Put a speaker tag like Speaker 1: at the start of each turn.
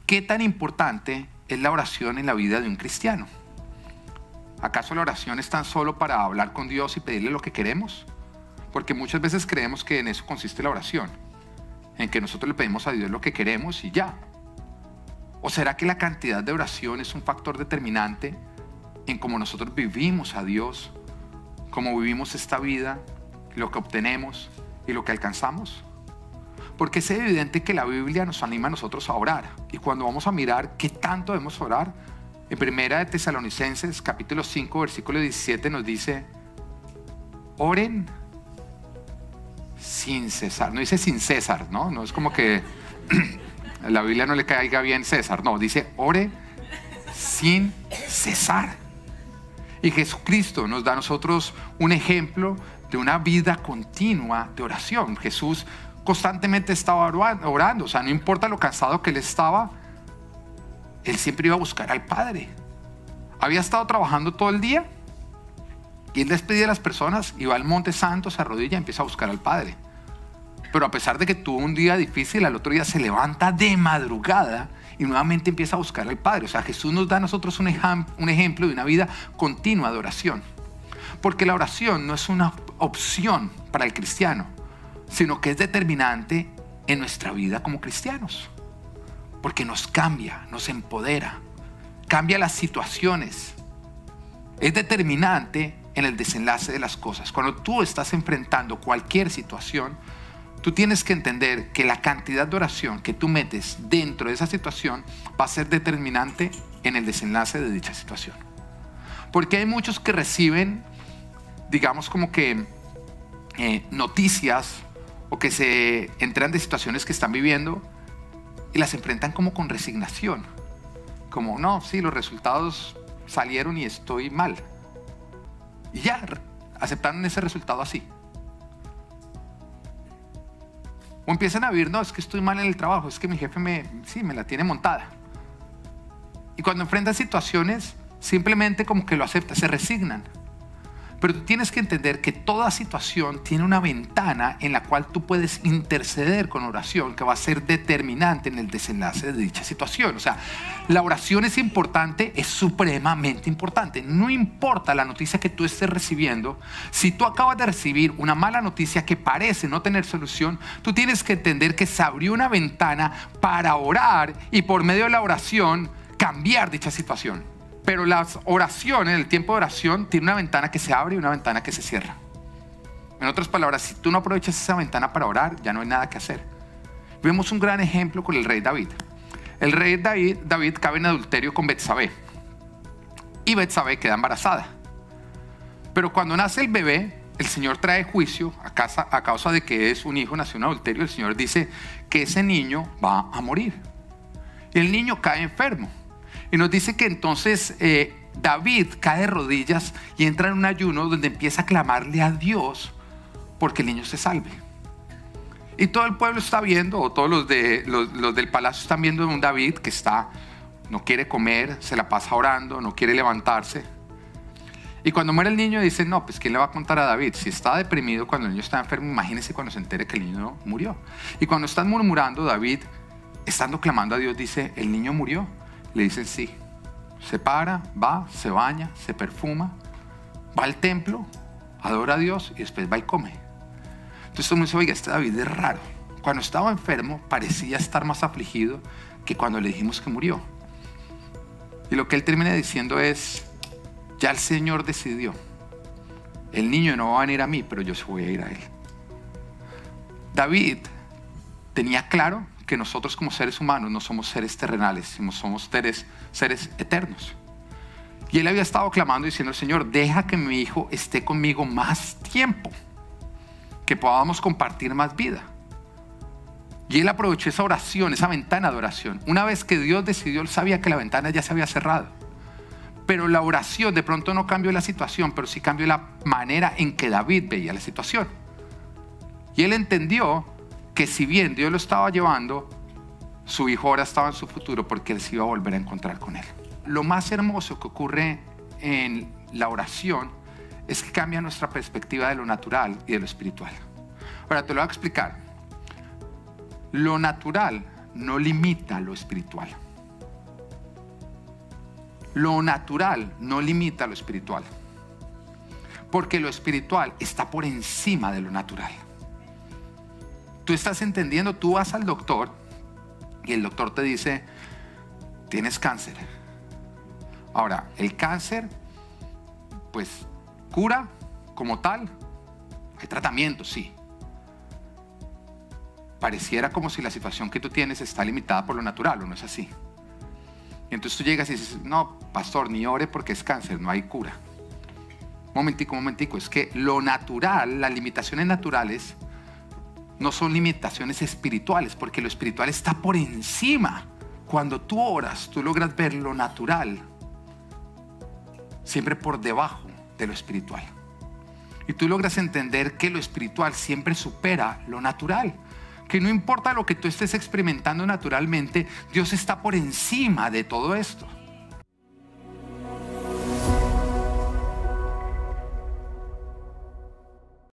Speaker 1: ¿qué tan importante es la oración en la vida de un cristiano? ¿Acaso la oración es tan solo para hablar con Dios y pedirle lo que queremos? Porque muchas veces creemos que en eso consiste la oración, en que nosotros le pedimos a Dios lo que queremos y ya. ¿O será que la cantidad de oración es un factor determinante en cómo nosotros vivimos a Dios, cómo vivimos esta vida, lo que obtenemos y lo que alcanzamos? Porque es evidente que la Biblia nos anima a nosotros a orar. Y cuando vamos a mirar qué tanto debemos orar, en Primera de Tesalonicenses, capítulo 5, versículo 17 nos dice: oren sin cesar. No dice sin César, ¿no? No es como que a la Biblia no le caiga bien César. No, dice ore sin cesar. Y Jesucristo nos da a nosotros un ejemplo de una vida continua de oración. Jesús constantemente estaba orando, o sea, no importa lo cansado que él estaba, él siempre iba a buscar al Padre. Había estado trabajando todo el día y él despedía a las personas, iba al Monte Santo, se arrodilla y empieza a buscar al Padre. Pero a pesar de que tuvo un día difícil, al otro día se levanta de madrugada y nuevamente empieza a buscar al Padre. O sea, Jesús nos da a nosotros un ejemplo de una vida continua de oración. Porque la oración no es una opción para el cristiano, sino que es determinante en nuestra vida como cristianos. Porque nos cambia, nos empodera, cambia las situaciones. Es determinante en el desenlace de las cosas. Cuando tú estás enfrentando cualquier situación, tú tienes que entender que la cantidad de oración que tú metes dentro de esa situación va a ser determinante en el desenlace de dicha situación. Porque hay muchos que reciben, digamos como que noticias o que se enteran de situaciones que están viviendo y las enfrentan como con resignación. Como, no, sí, los resultados salieron y estoy mal. Y ya, aceptaron ese resultado así. O empiezan a vivir, no, es que estoy mal en el trabajo, es que mi jefe me la tiene montada. Y cuando enfrentan situaciones, simplemente como que lo aceptan, se resignan. Pero tú tienes que entender que toda situación tiene una ventana en la cual tú puedes interceder con oración que va a ser determinante en el desenlace de dicha situación. O sea, la oración es importante, es supremamente importante. No importa la noticia que tú estés recibiendo. Si tú acabas de recibir una mala noticia que parece no tener solución, tú tienes que entender que se abrió una ventana para orar y por medio de la oración cambiar dicha situación. Pero las oraciones, el tiempo de oración tiene una ventana que se abre y una ventana que se cierra. En otras palabras, si tú no aprovechas esa ventana para orar, ya no hay nada que hacer. Vemos un gran ejemplo con el rey David. El rey David cae en adulterio con Betsabé. Y Betsabé queda embarazada. Pero cuando nace el bebé, el Señor trae juicio a causa de que es un hijo nació en adulterio. El Señor dice que ese niño va a morir. Y el niño cae enfermo. Y nos dice que entonces David cae de rodillas y entra en un ayuno donde empieza a clamarle a Dios porque el niño se salve. Y todo el pueblo está viendo, o todos los del palacio están viendo a un David que no quiere comer, se la pasa orando, no quiere levantarse. Y cuando muere el niño dicen, no, pues ¿quién le va a contar a David? Si está deprimido cuando el niño está enfermo, imagínense cuando se entere que el niño murió. Y cuando están murmurando, David, estando clamando a Dios, dice, ¿el niño murió? Le dicen sí. Se para, va, se baña, se perfuma, va al templo, adora a Dios y después va y come. Entonces todo el mundo dice, oiga, este David es raro. Cuando estaba enfermo parecía estar más afligido que cuando le dijimos que murió. Y lo que él termina diciendo es, ya el Señor decidió. El niño no va a venir a mí, pero yo sí voy a ir a él. David tenía claro que nosotros como seres humanos no somos seres terrenales, sino somos seres eternos. Y él había estado clamando diciendo, Señor, deja que mi hijo esté conmigo más tiempo, que podamos compartir más vida. Y él aprovechó esa oración, esa ventana de oración. Una vez que Dios decidió, él sabía que la ventana ya se había cerrado. Pero la oración de pronto no cambió la situación, pero sí cambió la manera en que David veía la situación. Y él entendió que si bien Dios lo estaba llevando, su hijo ahora estaba en su futuro porque él se iba a volver a encontrar con él. Lo más hermoso que ocurre en la oración es que cambia nuestra perspectiva de lo natural y de lo espiritual. Ahora te lo voy a explicar. Lo natural no limita lo espiritual. Lo natural no limita lo espiritual, porque lo espiritual está por encima de lo natural. Tú estás entendiendo, tú vas al doctor y el doctor te dice, tienes cáncer. Ahora, el cáncer, pues, cura como tal. Hay tratamiento, sí. Pareciera como si la situación que tú tienes está limitada por lo natural, ¿o no es así? Y entonces tú llegas y dices, no, pastor, ni ore porque es cáncer, no hay cura. Un momentico, es que lo natural, las limitaciones naturales, no son limitaciones espirituales, porque lo espiritual está por encima. Cuando tú oras, tú logras ver lo natural siempre por debajo de lo espiritual. Y tú logras entender que lo espiritual siempre supera lo natural. Que no importa lo que tú estés experimentando naturalmente, Dios está por encima de todo esto.